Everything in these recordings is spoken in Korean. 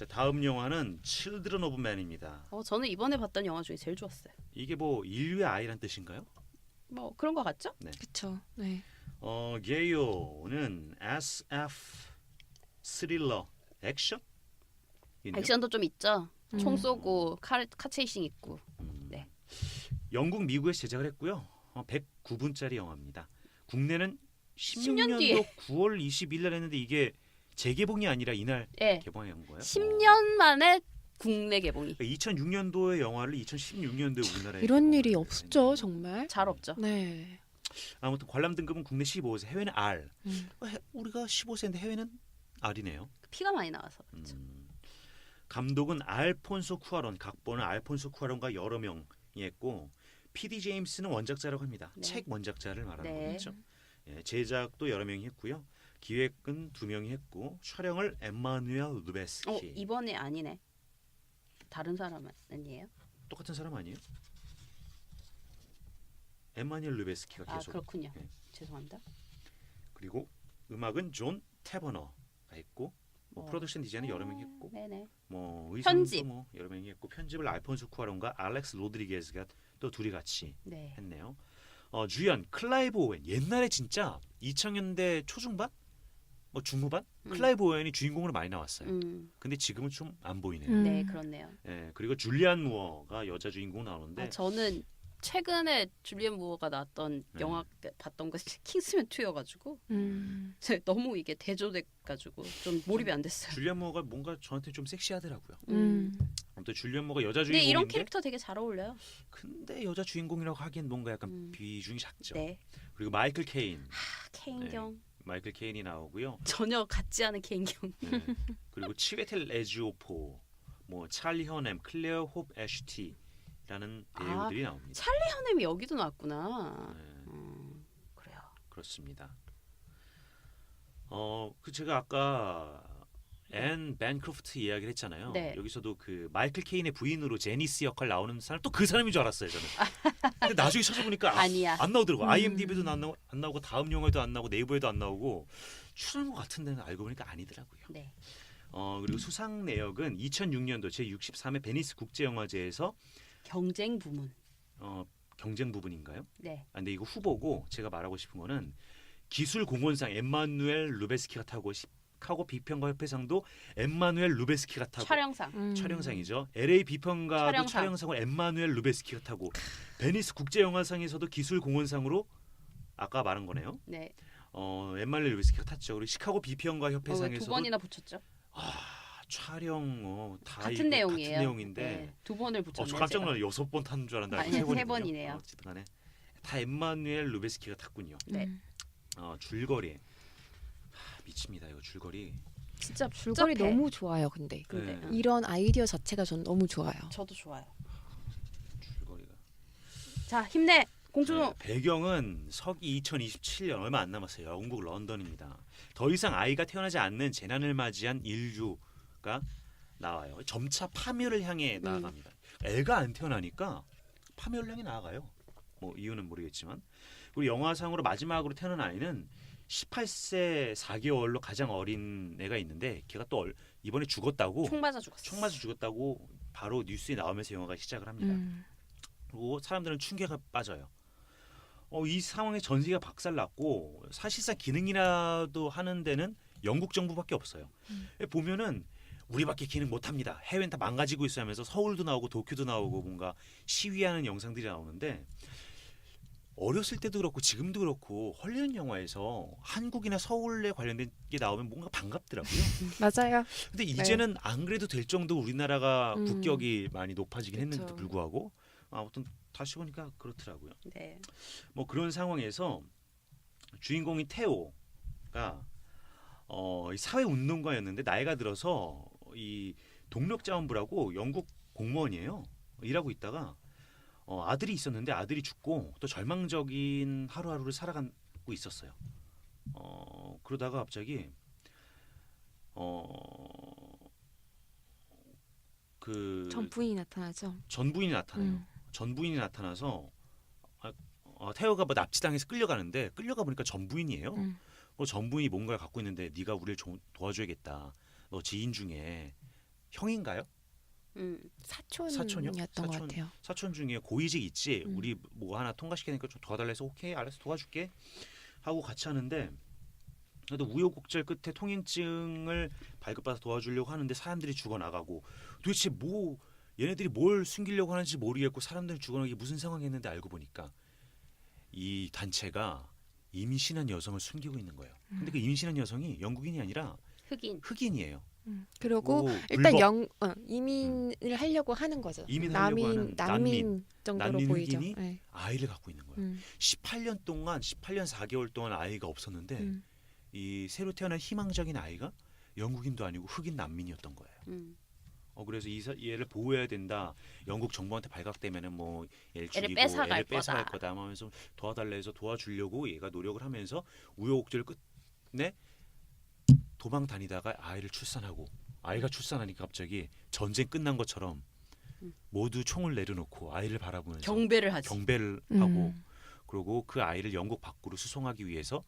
자, 다음 영화는 Children of Men입니다. 저는 이번에 봤던 영화 중에 제일 좋았어요. 이게 뭐 인류의 아이란 뜻인가요? 뭐 그런 거 같죠? 네. 그쵸. 네. 게요는 SF 스릴러 액션? 있네요. 액션도 좀 있죠. 총 음. 쏘고 카체이싱 있고. 네. 영국 미국에서 제작을 했고요. 109분짜리 영화입니다. 국내는 10년 뒤에. 16년도 9월 20일 날 했는데 이게 재개봉이 아니라 이날 예. 개봉한 거예요. 10년 만에 국내 개봉이 2006년도의 영화를 2016년도에 우리나라에 이런 개봉을 일이 없었죠, 했는데 정말. 잘 없죠. 네. 아무튼 관람 등급은 국내 15세, 해외는 R. 음. 우리가 15세인데 해외는 R이네요. 피가 많이 나와서 그렇죠. 감독은 알폰소 쿠아론, 각본은 알폰소 쿠아론과 여러 명이 했고 PD 제임스는 원작자라고 합니다. 네. 책 원작자를 말하는 네. 거겠죠. 예, 제작도 여러 명이 했고요. 기획은 2명이 했고 촬영을 엠마누엘 루베스키. 이번에 아니네. 다른 사람 아니에요? 똑같은 사람 아니에요? 엠마누엘 루베스키가 아 계속. 그렇군요. 예. 죄송합니다. 그리고 음악은 존 테버너가 했고 뭐 프로덕션 디자인은 여러 명이 했고 네네. 뭐 의상도 편집. 뭐 여러 명이 했고 편집을 알폰소 쿠아론과 알렉스 로드리게즈가 또 둘이 같이 네. 했네요. 주연 클라이브 오웬. 옛날에 진짜 2000년대 초중반, 뭐 중후반 클라이브 오웬이 주인공으로 많이 나왔어요. 근데 지금은 좀 안 보이네요. 네 그렇네요. 예, 그리고 줄리안 무어가 여자 주인공 나오는데 저는 최근에 줄리안 무어가 나왔던 네. 영화 봤던 것이 킹스맨 2여가지고 너무 이게 대조돼가지고 좀 몰입이 안 됐어요. 줄리안 무어가 뭔가 저한테 좀 섹시하더라고요. 아무튼 줄리안 무어가 여자 근데 이런 주인공인데 캐릭터 되게 잘 어울려요. 근데 여자 주인공이라고 하기엔 뭔가 약간 비중이 작죠. 네. 그리고 마이클 케인, 케인경 마이클 케인이 나오고요. 전혀 같지 않은 케인경. 네. 그리고 치웨텔 에즈오포, 뭐 찰리 허넴, 클레어 홉 애쉬티라는 배우들이 나옵니다. 찰리 허넴이 여기도 나왔구나. 네, 그래요. 그렇습니다. 그 제가 아까 앤 벤크로프트 이야기를 했잖아요. 네. 여기서도 그 마이클 케인의 부인으로 제니스 역할 나오는 사람 또 그 사람인 줄 알았어요 저는. 근데 나중에 찾아보니까 아니야. 안 나오더라고. IMDb도 안 나오고 다음 영화에도 안 나오고 네이버에도 안 나오고 출연한 것 같은데 알고 보니까 아니더라고요. 네. 그리고 수상 내역은 2006년도 제63회 베니스 국제영화제에서 경쟁 부문. 경쟁 부분인가요? 네. 근데 이거 후보고 제가 말하고 싶은 거는 기술 공헌상 엠마누엘 루베스키가 타고 시카고 비평가 협회상도 엠마누엘 루베스키가 타고 촬영상. 촬영상이죠. LA 비평가도 촬영상. 촬영상을 엠마누엘 루베스키가 타고 베니스 국제영화상에서도 기술 공헌상으로 아까 말한 거네요. 네. 엠마누엘 루베스키가 탔죠. 그리고 시카고 비평가 두 협회상에서도 번이나 붙였죠. 촬영 다 같은 내용이에요. 같은 내용인데 네. 두 번을 붙였네요. 저 깜짝 제가. 놀라 6번 탔는 줄 알았는데 아니, 3번이군요. 세 번이네요. 어쨌든 간에 다 엠마누엘 루베스키가 탔군요. 네. 줄거리 미칩니다. 이거 줄거리. 진짜 줄거리 복잡해. 너무 좋아요. 근데 근데 네. 이런 아이디어 자체가 전 너무 좋아요. 저도 좋아요. 줄거리가. 자 힘내 공주노. 네, 배경은 서기 2027년 얼마 안 남았어요. 영국 런던입니다. 더 이상 아이가 태어나지 않는 재난을 맞이한 인류가 나와요. 점차 파멸을 향해 나아갑니다. 애가 안 태어나니까 파멸을 향해 나아가요. 뭐 이유는 모르겠지만. 그리고 영화상으로 마지막으로 태어난 아이는 18세 4개월로 가장 어린 애가 있는데 걔가 또 이번에 죽었다고 총 맞아 죽었어. 총 맞아 죽었다고 바로 뉴스에 나오면서 영화가 시작을 합니다. 그리고 사람들은 충격에 빠져요. 이 상황에 전 세계가 박살났고 사실상 기능이라도 하는 데는 영국 정부밖에 없어요. 보면은 우리밖에 기능 못합니다. 해외는 다 망가지고 있어 하면서 서울도 나오고 도쿄도 나오고 뭔가 시위하는 영상들이 나오는데 어렸을 때도 그렇고 지금도 그렇고 헐리우드 영화에서 한국이나 서울에 관련된 게 나오면 뭔가 반갑더라고요. 맞아요. 근데 이제는 안 그래도 될 정도 우리나라가 국격이 많이 높아지긴 그쵸. 했는데도 불구하고 아무튼 다시 보니까 그렇더라고요. 네. 뭐 그런 상황에서 주인공인 테오가 이 사회운동가였는데 나이가 들어서 이 동력자원부라고 영국 공무원이에요. 일하고 있다가 아들이 있었는데 아들이 죽고 또 절망적인 하루하루를 살아가고 있었어요. 그러다가 갑자기 그 전 부인이 나타나죠. 전부인이 나타나요. 전부인이 나타나서 태호가 뭐 납치당해서 끌려가는데 끌려가 보니까 전부인이에요. 전부인이 뭔가를 갖고 있는데 네가 우리를 도와줘야겠다. 너 지인 중에 형인가요? 사촌이었던 것 사촌. 같아요. 사촌 중에 고위직 있지. 음. 우리 뭐 하나 통과시키니까 좀 도와달래서 오케이 알았어 도와줄게 하고 같이 하는데 그래도 우여곡절 끝에 통행증을 발급받아서 도와주려고 하는데 사람들이 죽어나가고 도대체 뭐 얘네들이 뭘 숨기려고 하는지 모르겠고 사람들이 죽어나가기 무슨 상황이었는데 알고 보니까 이 단체가 임신한 여성을 숨기고 있는 거예요. 근데 그 임신한 여성이 영국인이 아니라 흑인. 흑인이에요. 그리고 그리고 일단 불법 이민을 하려고 하는 거죠. 이민하려고 하는 난민 정도로 난민 보이죠. 흑인이 네. 아이를 갖고 있는 거예요. 18년 4개월 동안 아이가 없었는데 이 새로 태어난 희망적인 아이가 영국인도 아니고 흑인 난민이었던 거예요. 그래서 얘를 보호해야 된다. 영국 정부한테 발각되면은 뭐 얘를 죽이고 뺏어갈 뺏어갈 거다. 거다 하면서 도와달래 해서 도와주려고 얘가 노력을 하면서 우여곡절 끝내 도망 다니다가 아이를 출산하고 아이가 출산하니까 갑자기 전쟁 끝난 것처럼 모두 총을 내려놓고 아이를 바라보면서 경배를 하지. 경배를 하고 그리고 그 아이를 영국 밖으로 수송하기 위해서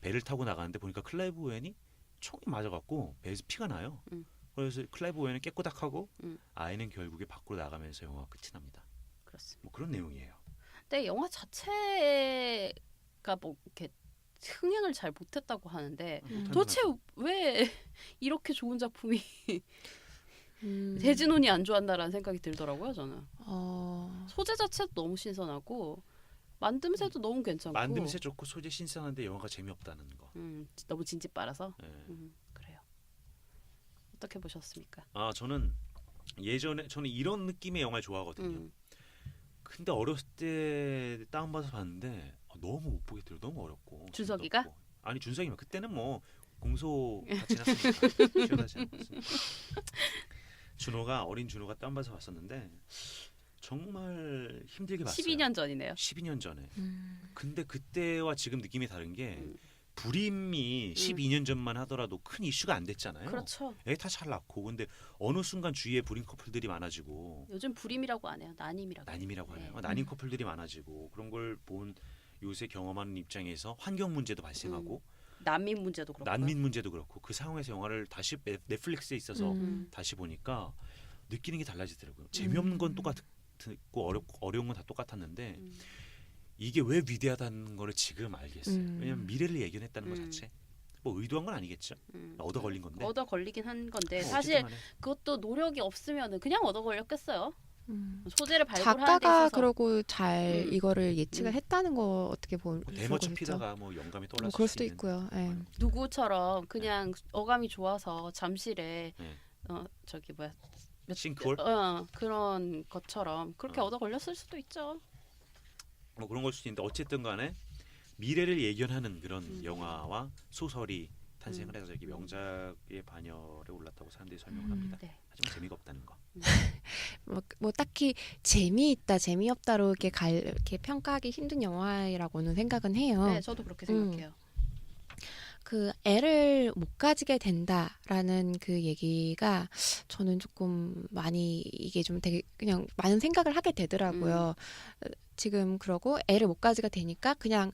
배를 타고 나가는데 보니까 클라이브 오웬이 총에 맞아갖고 배에서 피가 나요. 그래서 클라이브 오웬은 깨꼬닥하고 아이는 결국에 밖으로 나가면서 영화가 끝이 납니다. 그렇습니다. 뭐 그런 내용이에요. 근데 영화 자체가 뭐 이렇게 흥행을 잘 못했다고 하는데 도대체 왜 이렇게 좋은 작품이 대진혼이 안 좋았나라는 생각이 들더라고요. 저는 소재 자체도 너무 신선하고 만듦새도 너무 괜찮고 만듦새 좋고 소재 신선한데 영화가 재미없다는 거. 너무 진지 빨아서 네. 그래요. 어떻게 보셨습니까? 저는 예전에 저는 이런 느낌의 영화를 좋아하거든요. 근데 어렸을 때 다운받아서 봤는데 너무 못 보겠더라고요. 너무 어렵고 준석이가? 재미도 없고. 아니 준석이면 그때는 뭐 공소 다 지났으니까 시원하지 않았으니까. 어린 준호가 다운받아서 봤었는데 정말 힘들게 봤어요. 12년 전이네요. 12년 전에. 근데 그때와 지금 느낌이 다른 게 불임이 12년 전만 하더라도 큰 이슈가 안 됐잖아요. 그렇죠. 애 다 잘 낳고 근데 어느 순간 주위에 불임 커플들이 많아지고 요즘 불임이라고 안 해요. 난임이라고. 난임이라고 하네요. 네. 난임 커플들이 많아지고 그런 걸 본 요새 경험하는 입장에서 환경 문제도 발생하고 난민 문제도 그렇고. 난민 문제도 그렇고 그 상황에서 영화를 다시 넷플릭스에 있어서 다시 보니까 느끼는 게 달라지더라고요. 재미없는 건 똑같고 어려운 건 다 똑같았는데 이게 왜 위대하다는 거를 지금 알겠어요. 왜냐하면 미래를 예견했다는 것 자체 뭐 의도한 건 아니겠죠. 얻어 걸린 건데. 얻어 걸리긴 한 건데 뭐 사실 어쨌든 간에. 그것도 노력이 없으면은 그냥 얻어 걸렸겠어요. 소재를 발굴하는 데 작가가 있어서 그러고 잘 이거를 예측을 음. 했다는 거 어떻게 뭐 보면 대머치 피다가 뭐 영감이 떠올랐을 그럴 수 수도 있는. 있고요. 예. 누구처럼 그냥 어감이 좋아서 잠실에 네. 저기 뭐야 싱크홀 그런 것처럼 그렇게 얻어 걸렸을 수도 있죠. 뭐 그런 걸 수도 있는데 어쨌든 간에 미래를 예견하는 그런 영화와 소설이 탄생을 해서 이렇게 명작의 반열에 올랐다고 사람들이 설명을 합니다. 네. 하지만 재미가 없다는 거. 뭐 딱히 재미있다, 재미없다로 이렇게 평가하기 힘든 영화라고는 생각은 해요. 네, 저도 그렇게 생각해요. 그 애를 못 가지게 된다라는 그 얘기가 저는 조금 많이 이게 좀 되게 그냥 많은 생각을 하게 되더라고요. 지금 그러고 애를 못 가지게 되니까 그냥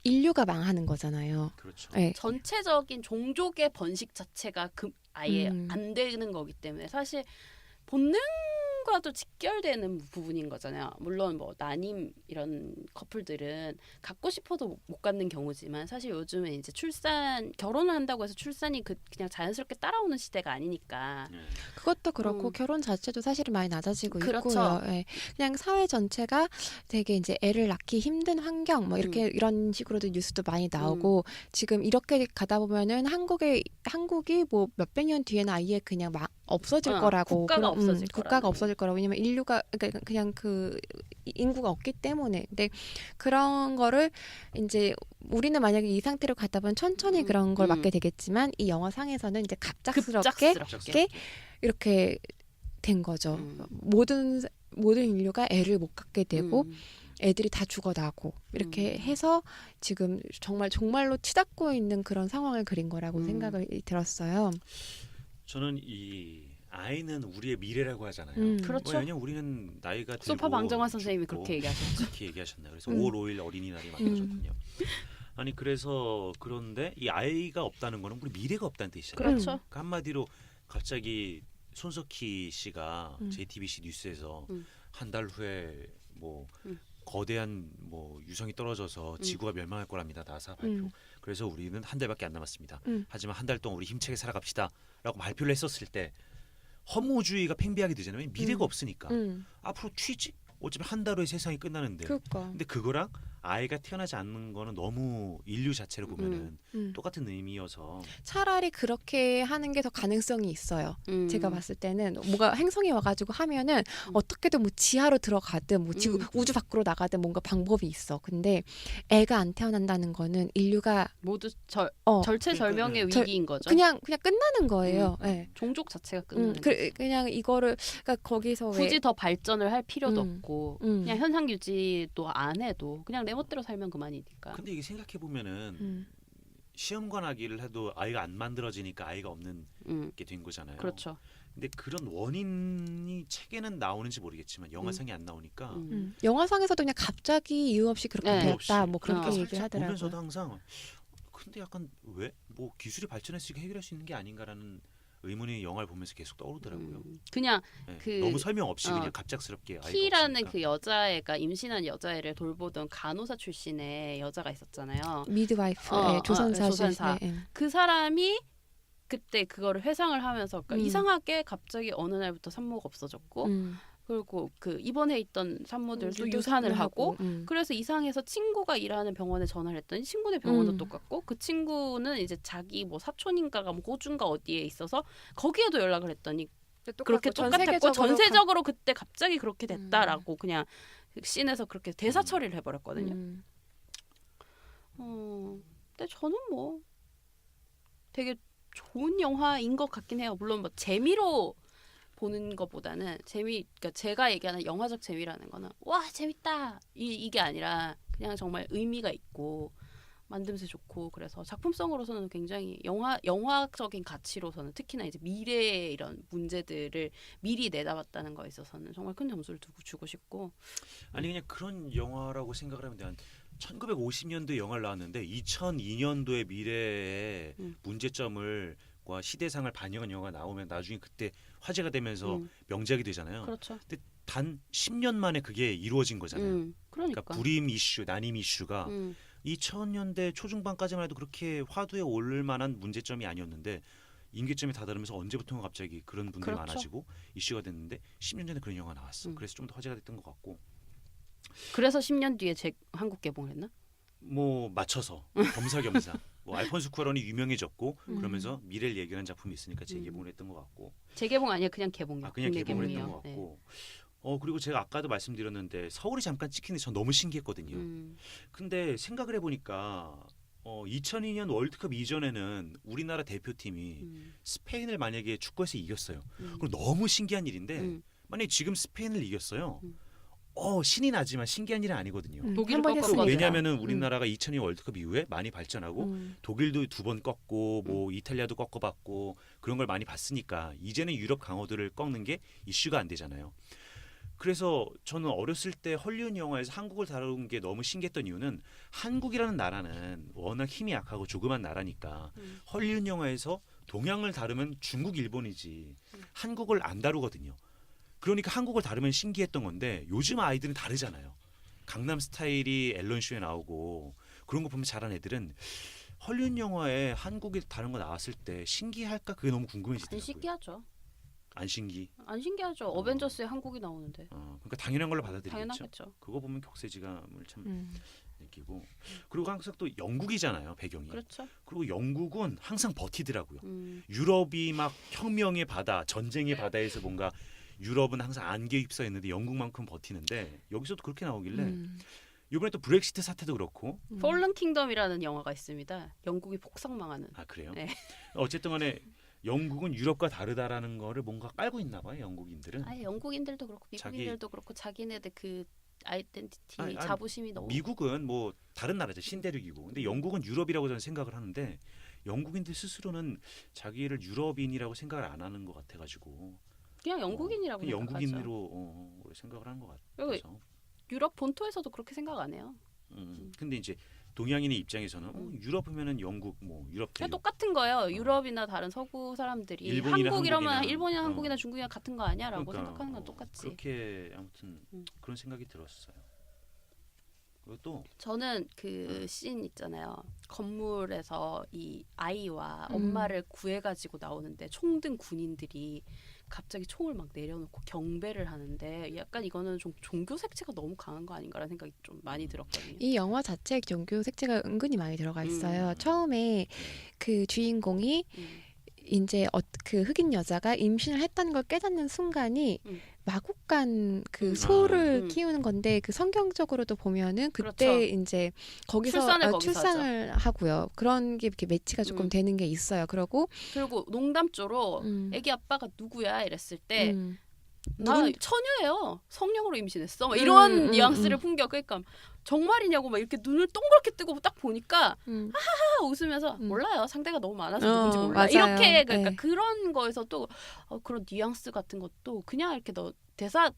인류가 망하는 거잖아요. 그렇죠. 네. 전체적인 종족의 번식 자체가 아예 안 되는 거기 때문에 사실 본능과도 직결되는 부분인 거잖아요. 물론 뭐 난임 이런 커플들은 갖고 싶어도 못 갖는 경우지만 사실 요즘에 이제 결혼을 한다고 해서 출산이 그냥 자연스럽게 따라오는 시대가 아니니까. 그것도 그렇고 결혼 자체도 사실은 많이 낮아지고 그렇죠. 있고요. 예. 그냥 사회 전체가 되게 이제 애를 낳기 힘든 환경 뭐 이렇게 이런 식으로도 뉴스도 많이 나오고 지금 이렇게 가다 보면은 한국이 뭐 몇백 년 뒤에는 아예 그냥 없어질 거라고 국가가 없어질 국가가 없어질 거라고 왜냐면 인류가 그냥 그 인구가 없기 때문에 근데 그런 거를 이제 우리는 만약에 이 상태로 가다 보면 천천히 그런 걸 맞게 되겠지만 이 영화상에서는 이제 갑작스럽게 이렇게 된 거죠. 모든 인류가 애를 못 갖게 되고 애들이 다 죽어나고 이렇게 해서 지금 정말로 치닫고 있는 그런 상황을 그린 거라고 생각이 들었어요. 저는 이 아이는 우리의 미래라고 하잖아요. 그렇죠. 왜냐면 우리는 나이가 들고 소파 방정환 선생님이 그렇게 얘기하셨죠. 그렇게 얘기하셨나요? 그래서 5월 5일 어린이날이 만들어졌군요. 아니 그래서 그런데 이 아이가 없다는 거는 우리 미래가 없다는 뜻이잖아요. 그렇죠. 그러니까 한마디로 갑자기 손석희 씨가 JTBC 뉴스에서 음. 한 달 후에 뭐 음. 거대한 뭐 유성이 떨어져서 지구가 멸망할 거랍니다. 나사 발표. 그래서 우리는 한 달밖에 안 남았습니다. 하지만 한 달 동안 우리 힘차게 살아갑시다라고 발표를 했었을 때 허무주의가 팽배하게 되잖아요. 미래가 없으니까. 앞으로 취직 어차피 한 달 후에 세상이 끝나는데. 그러니까. 근데 그거랑 아이가 태어나지 않는 거는 너무 인류 자체를 보면은 똑같은 의미여서 차라리 그렇게 하는 게 더 가능성이 있어요. 제가 봤을 때는 뭔가 행성이 와가지고 하면은 어떻게든 뭐 지하로 들어가든 뭐 지구 우주 밖으로 나가든 뭔가 방법이 있어. 근데 애가 안 태어난다는 거는 인류가 모두 절체절명의 그러니까, 위기인 거죠. 그냥 끝나는 거예요. 네. 종족 자체가 끝나는 그냥 이거를 그러니까 거기서 굳이 더 발전을 할 필요도 없고 음. 그냥 현상 유지도 안 해도 그냥 내 멋대로 살면 그만이니까. 근데 이게 생각해 보면은 시험관 아기를 해도 아이가 안 만들어지니까 아이가 없는 게 된 거잖아요. 그렇죠. 근데 그런 원인이 책에는 나오는지 모르겠지만 영화상에 안 나오니까 영화상에서도 그냥 갑자기 이유 없이 그렇게 네. 되었다 뭐 그렇게 그러니까 얘기를 살짝 하더라고요. 보면서도 항상 근데 약간 왜 뭐 기술이 발전했으니까 해결할 수 있는 게 아닌가라는 의문이 영화를 보면서 계속 떠오르더라고요. 그냥 네, 그 너무 설명 없이 그냥 갑작스럽게 아이가 키라는 없으니까. 그 여자애가 임신한 여자애를 돌보던 간호사 출신의 여자가 있었잖아요. 미드와이프, 조선사. 조선사. 그 사람이 그때 그거를 회상을 하면서 그러니까 이상하게 갑자기 어느 날부터 산모가 없어졌고 그리고 그 입원해 있던 산모들도 유산을 하고 그래서 이상해서 친구가 일하는 병원에 전화를 했더니 친구네 병원도 똑같고 그 친구는 이제 자기 뭐 사촌인가가 뭐 호주인가 어디에 있어서 거기에도 연락을 했더니 그렇게 똑같았고 전세적으로 그때 갑자기 그렇게 됐다라고 그냥 씬에서 그렇게 대사 처리를 해버렸거든요. 근데 저는 뭐 되게 좋은 영화인 것 같긴 해요. 물론 뭐 재미로 보는 것보다는 그러니까 제가 얘기하는 영화적 재미라는 거는 와 재밌다 이게 아니라 그냥 정말 의미가 있고 만듦새 좋고 그래서 작품성으로서는 굉장히 영화적인 가치로서는 특히나 이제 미래의 이런 문제들을 미리 내다봤다는 거에 있어서는 정말 큰 점수를 주고 싶고 아니 그냥 그런 영화라고 생각을 하면 돼. 1950년도에 영화를 나왔는데 2002년도의 미래의 문제점을 과 시대상을 반영한 영화가 나오면 나중에 그때 화제가 되면서 명작이 되잖아요. 그렇죠. 근데 단 10년 만에 그게 이루어진 거잖아요. 그러니까 불임 이슈, 난임 이슈가 2000년대 초중반까지만 해도 그렇게 화두에 오를 만한 문제점이 아니었는데 임계점에 다다르면서 언제부턴가 갑자기 그런 분들이 그렇죠. 많아지고 이슈가 됐는데 10년 전에 그런 영화가 나왔어. 그래서 좀 더 화제가 됐던 것 같고. 그래서 10년 뒤에 한국 개봉을 했나? 뭐 맞춰서 겸사겸사. 뭐 알폰소 쿠아론이 유명해졌고 그러면서 미래를 얘기하는 작품이 있으니까 재개봉을 했던 것 같고. 재개봉 아니야 그냥 개봉이요. 그냥 국내 개봉을 개봉이요. 했던 것 같고. 그리고 제가 아까도 말씀드렸는데 서울이 잠깐 찍히는데 전 너무 신기했거든요. 근데 생각을 해보니까 2002년 월드컵 이전에는 우리나라 대표팀이 스페인을 만약에 축구에서 이겼어요. 그럼 너무 신기한 일인데 만약에 지금 스페인을 이겼어요. 신이 나지만 신기한 일은 아니거든요. 독일을 한번 꺾은 했으니까. 거죠. 왜냐하면은 우리나라가 2002 월드컵 이후에 많이 발전하고 독일도 2번 꺾고 뭐 이탈리아도 꺾어봤고 그런 걸 많이 봤으니까 이제는 유럽 강호들을 꺾는 게 이슈가 안 되잖아요. 그래서 저는 어렸을 때 헐리우드 영화에서 한국을 다룬 게 너무 신기했던 이유는 한국이라는 나라는 워낙 힘이 약하고 조그만 나라니까 헐리우드 영화에서 동양을 다루면 중국, 일본이지 한국을 안 다루거든요. 그러니까 한국을 다루면 신기했던 건데 요즘 아이들은 다르잖아요. 강남 스타일이 앨런 쇼에 나오고 그런 거 보면 잘한 애들은 헐리우드 영화에 한국에 다른 거 나왔을 때 신기할까 그게 너무 궁금해지더라고요. 안 신기하죠. 안 어벤져스에 한국이 나오는데. 그러니까 당연한 걸로 받아들이겠죠. 당연하겠죠. 그거 보면 격세지감을 참 느끼고 그리고 항상 또 영국이잖아요 배경이. 그렇죠. 그리고 영국은 항상 버티더라고요. 유럽이 막 혁명의 바다, 전쟁의 바다에서 뭔가 유럽은 항상 안개 휩싸였는데 영국만큼 버티는데 여기서도 그렇게 나오길래 이번에 또 브렉시트 사태도 그렇고 폴른 킹덤이라는 영화가 있습니다. 영국이 폭삭망하는. 아 그래요? 네. 어쨌든 간에 영국은 유럽과 다르다라는 거를 뭔가 깔고 있나 봐요. 영국인들은. 영국인들도 그렇고 미국인들도 그렇고 자기네들 그 아이덴티티 아니, 자부심이 너무 미국은 뭐 다른 나라죠. 신대륙이고. 근데 영국은 유럽이라고 저는 생각을 하는데 영국인들 스스로는 자기를 유럽인이라고 생각을 안 하는 것 같아가지고 그냥 영국인이라고 그냥 생각하죠. 영국인으로 생각을 하는 것 같아서. 유럽 본토에서도 그렇게 생각 안 해요. 근데 이제 동양인의 입장에서는 유럽이면은 영국, 뭐 유럽 그냥 대륙, 똑같은 거예요. 유럽이나 다른 서구 사람들이 일본이나 한국 이러면 한국이나, 일본이나 한국이나 중국이나 같은 거 아니야라고 그러니까, 생각하는 건 똑같지. 그렇게 아무튼 음. 그런 생각이 들었어요. 그리고 또 저는 그 씬 있잖아요. 건물에서 이 아이와 음. 엄마를 구해가지고 나오는데 총든 군인들이 갑자기 총을 막 내려놓고 경배를 하는데 약간 이거는 좀 종교 색채가 너무 강한 거 아닌가라는 생각이 좀 많이 들었거든요. 이 영화 자체에 종교 색채가 은근히 많이 들어가 있어요. 처음에 그 주인공이 이제 그 흑인 여자가 임신을 했다는 걸 깨닫는 순간이 마국간 그 소를 키우는 건데 그 성경적으로도 보면은 그때 그렇죠. 이제 거기서 출산을 거기서 출산을 하고요. 그런 게 이렇게 매치가 조금 되는 게 있어요. 그리고 그리고 농담조로 애기 아빠가 누구야 이랬을 때 나 처녀예요. 성령으로 임신했어. 막 이런 뉘앙스를 풍겨. 그러니까 정말이냐고 막 이렇게 눈을 동그랗게 뜨고 딱 보니까 하하 웃으면서 몰라요. 상대가 너무 많아서 누군지 몰라. 맞아요. 이렇게 그러니까 네. 그런 거에서 또 그런 뉘앙스 같은 것도 그냥 이렇게 대사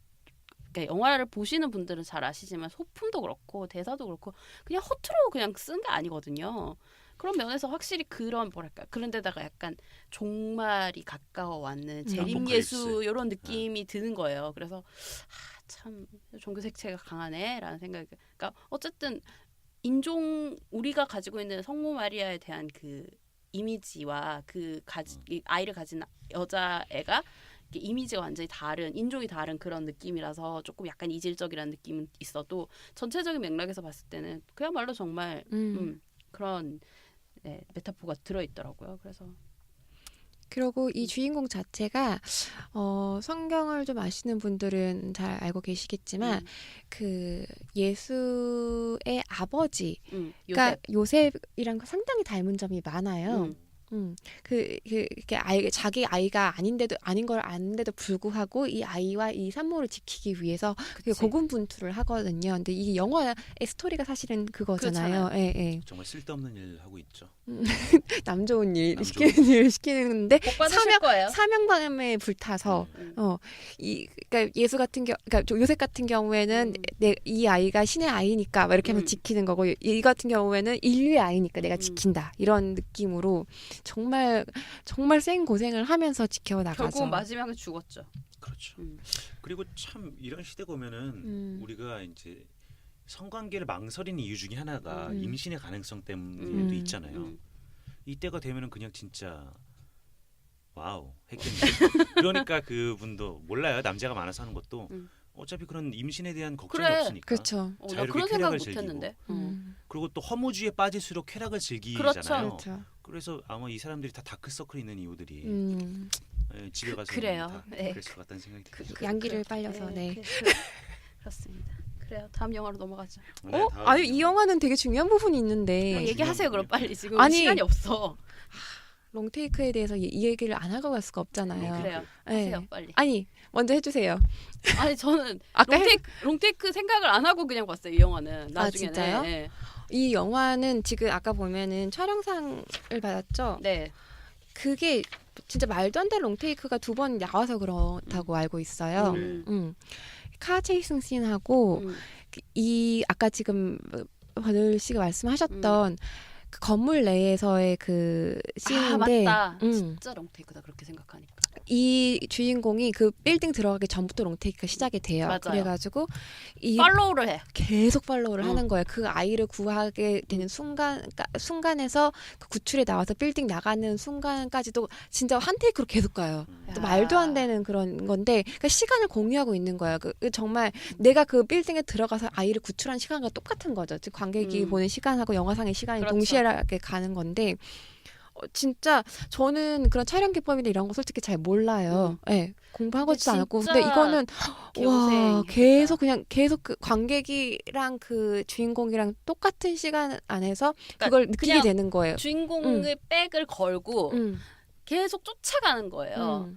그러니까 영화를 보시는 분들은 잘 아시지만 소품도 그렇고 대사도 그렇고 그냥 허투루 그냥 쓴 게 아니거든요. 그런 면에서 확실히 그런 뭐랄까 그런 데다가 약간 종말이 가까워 왔는 재림 예수 이런 느낌이 드는 거예요. 그래서 참 종교 색채가 강하네라는 생각이. 그러니까 어쨌든 인종 우리가 가지고 있는 성모 마리아에 대한 그 이미지와 그 아이를 가진 여자애가 이미지가 완전히 다른 인종이 다른 그런 느낌이라서 조금 약간 이질적이라는 느낌은 있어도 전체적인 맥락에서 봤을 때는 그야말로 정말 그런 메타포가 들어있더라고요. 그래서 그리고 이 주인공 자체가 성경을 좀 아시는 분들은 잘 알고 계시겠지만 그 예수의 아버지 그러니까 요셉이랑 상당히 닮은 점이 많아요. 그게 자기 아이가 아닌 걸 아는데도 불구하고 이 아이와 이 산모를 지키기 위해서 고군분투를 하거든요. 근데 이 영화의 스토리가 사실은 그거잖아요. 예, 예. 정말 쓸데없는 일 하고 있죠. 남 좋은 일 시키는 일 시키는데 거예요. 사명감에 불타서 그러니까 예수 같은 그러니까 요셉 같은 경우에는 이 아이가 신의 아이니까 막 이렇게 하면 지키는 거고 이 같은 경우에는 인류의 아이니까 내가 지킨다 이런 느낌으로 정말 생 고생을 하면서 지켜나가죠. 결국 마지막에 죽었죠. 그렇죠. 그리고 참 이런 시대가 오면은 우리가 이제 성관계를 망설이는 이유 중에 하나가 임신의 가능성 때문에도 있잖아요. 이때가 되면은 그냥 진짜 와우 했겠네. 그러니까 그분도 몰라요. 남자가 많아서 하는 것도 어차피 그런 임신에 대한 걱정이 없으니까. 그렇죠. 자유롭게 그런 생각 쾌락을 못했는데. 그리고 또 허무주의에 빠질수록 쾌락을 즐기잖아요. 그렇죠. 그래서 아마 이 사람들이 다 다크서클 있는 이유들이 집에 가서 그래요. 네. 그랬을 것 같다는 생각이 들어요. 양기를 빨려서 그렇습니다. 그래요. 다음 영화로 넘어가죠. 네, 아니 이 영화는 되게 중요한 부분이 있는데 얘기하세요. 그럼 빨리 지금 아니, 시간이 없어. 롱테이크에 대해서 이 얘기를 안 하고 갈 수가 없잖아요. 그래요. 네. 하세요 빨리. 아니 먼저 해주세요. 아니 저는 아까 롱테이크 생각을 안 하고 그냥 봤어요. 이 영화는 나중에는. 진짜요? 네. 이 영화는 지금 아까 보면은 촬영상을 받았죠. 네. 그게 진짜 말도 안 되는 롱테이크가 2번 나와서 그렇다고 알고 있어요. 카 체이싱 씬하고 이 아까 지금 버들 씨가 말씀하셨던 그 건물 내에서의 그 씬인데 맞다. 진짜 롱테이크다 그렇게 생각하니까. 이 주인공이 그 빌딩 들어가기 전부터 롱테이크가 시작이 돼요. 맞아요. 그래가지고 이 팔로우를 해. 계속 팔로우를 하는 거예요. 그 아이를 구하게 되는 순간에서 그 구출에 나와서 빌딩 나가는 순간까지도 진짜 한 테이크로 계속 가요. 또 말도 안 되는 그런 건데 그러니까 시간을 공유하고 있는 거예요. 정말 내가 그 빌딩에 들어가서 아이를 구출한 시간과 똑같은 거죠. 즉 관객이 보는 시간하고 영화상의 시간이 그렇죠. 동시에 가는 건데 진짜 저는 그런 촬영 기법이나 이런 거 솔직히 잘 몰라요. 네, 공부하고도 않았고 근데 이거는 와 계속 그 관객이랑 그 주인공이랑 똑같은 시간 안에서 그걸 느끼게 되는 거예요. 주인공의 백을 걸고 계속 쫓아가는 거예요.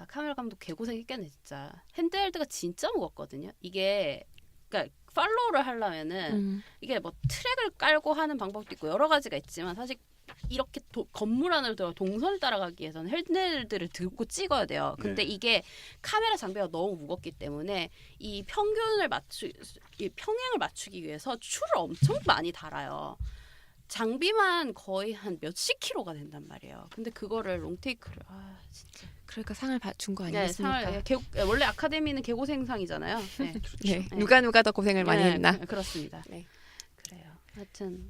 카메라 감독 개고생했겠네 진짜. 핸드헬드가 진짜 무겁거든요. 이게 그러니까 팔로우를 하려면은 이게 뭐 트랙을 깔고 하는 방법도 있고 여러 가지가 있지만 사실 이렇게 건물 안으로 들어가 동선을 따라가기 위해서는 핸들들을 들고 찍어야 돼요. 근데 네. 이게 카메라 장비가 너무 무겁기 때문에 이 평행을 맞추기 위해서 줄을 엄청 많이 달아요. 장비만 거의 한 몇십 킬로가 된단 말이에요. 근데 그거를 롱테이크를 진짜. 그러니까 상을 준 거 네, 아니겠습니까? 원래 아카데미는 개고생상이잖아요. 네. 네. 네. 누가 더 고생을 많이 네, 했나? 그렇습니다. 네. 그래요. 하여튼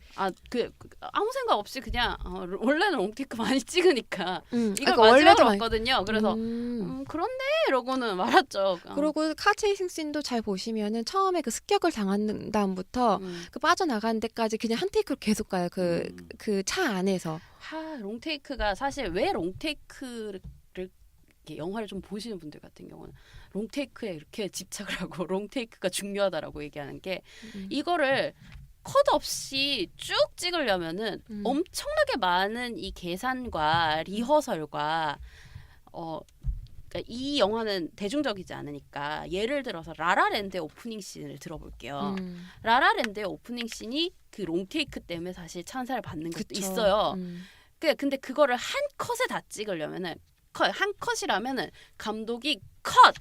아무 생각 없이 그냥 원래는 롱테이크 많이 찍으니까 이걸 그러니까 마지막으로 원래도 많이- 왔거든요. 그래서 그런데 이러고는 말았죠. 그리고 카체이싱 씬도 잘 보시면은 처음에 그 습격을 당한 다음부터 그 빠져나가는 데까지 그냥 한 테이크로 계속 가요. 그 차 안에서. 롱테이크가 사실 왜 롱테이크를 이렇게 영화를 좀 보시는 분들 같은 경우는 롱테이크에 이렇게 집착을 하고 롱테이크가 중요하다라고 얘기하는 게 이거를 컷 없이 쭉 찍으려면은 엄청나게 많은 이 계산과 리허설과 그러니까 이 영화는 대중적이지 않으니까 예를 들어서 라라랜드의 오프닝 씬을 들어볼게요. 라라랜드의 오프닝 씬이 그 롱테이크 때문에 사실 찬사를 받는 것도 그쵸. 있어요. 근데 그거를 한 컷에 다 찍으려면은 한 컷이라면은 감독이 컷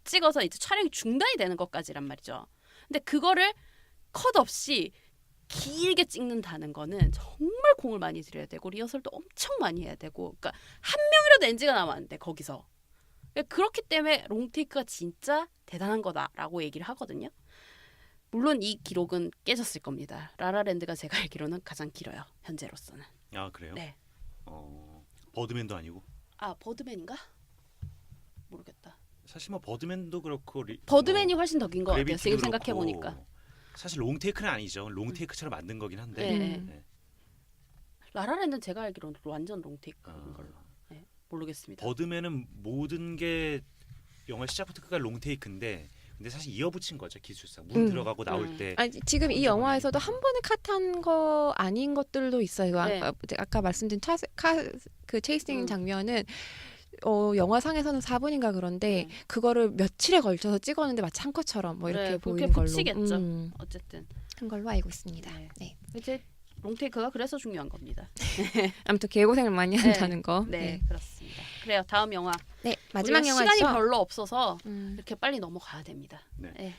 찍어서 이제 촬영이 중단이 되는 것까지란 말이죠. 근데 그거를 컷 없이 길게 찍는다는 거는 정말 공을 많이 들여야 되고 리허설도 엄청 많이 해야 되고, 그러니까 한 명이라도 NG가 나면 안 돼 거기서. 그렇기 때문에 롱테이크가 진짜 대단한 거다라고 얘기를 하거든요. 물론 이 기록은 깨졌을 겁니다. 라라랜드가 제가 알기로는 가장 길어요. 현재로서는. 아 그래요? 네. 버드맨도 아니고. 버드맨인가? 모르겠다. 사실 뭐 버드맨도 그렇고 버드맨이 훨씬 더 긴 것 같아요. 그래비티도 지금 그렇고 생각해 보니까. 사실 롱테이크는 아니죠. 롱테이크처럼 만든 거긴 한데. 네. 네. 라라랜드는 제가 알기로는 완전 롱테이크인 걸로. 네. 모르겠습니다. 버드맨은 모든 게 영화 시작부터 끝까지 롱테이크인데, 근데 사실 이어붙인 거죠 기술상. 문 들어가고 나올 때. 아니, 지금 이 영화에서도 한 번에 컷한 거 아닌 것들도 있어요. 네. 아까 말씀드린 그 체이싱 장면은 영화상에서는 4분인가 그런데 그거를 며칠에 걸쳐서 찍었는데 마치 한 컷처럼 뭐 이렇게 네, 보이는 그렇게 걸로 붙이겠죠. 어쨌든 한 걸로 알고 있습니다. 네. 네. 이제 롱테이크가 그래서 중요한 겁니다. 아무튼 개고생을 많이 한다는 거. 네, 그렇습니다. 그래요. 다음 영화. 네, 마지막 우리가 영화죠. 시간이 별로 없어서 음. 이렇게 빨리 넘어가야 됩니다. 네. 네.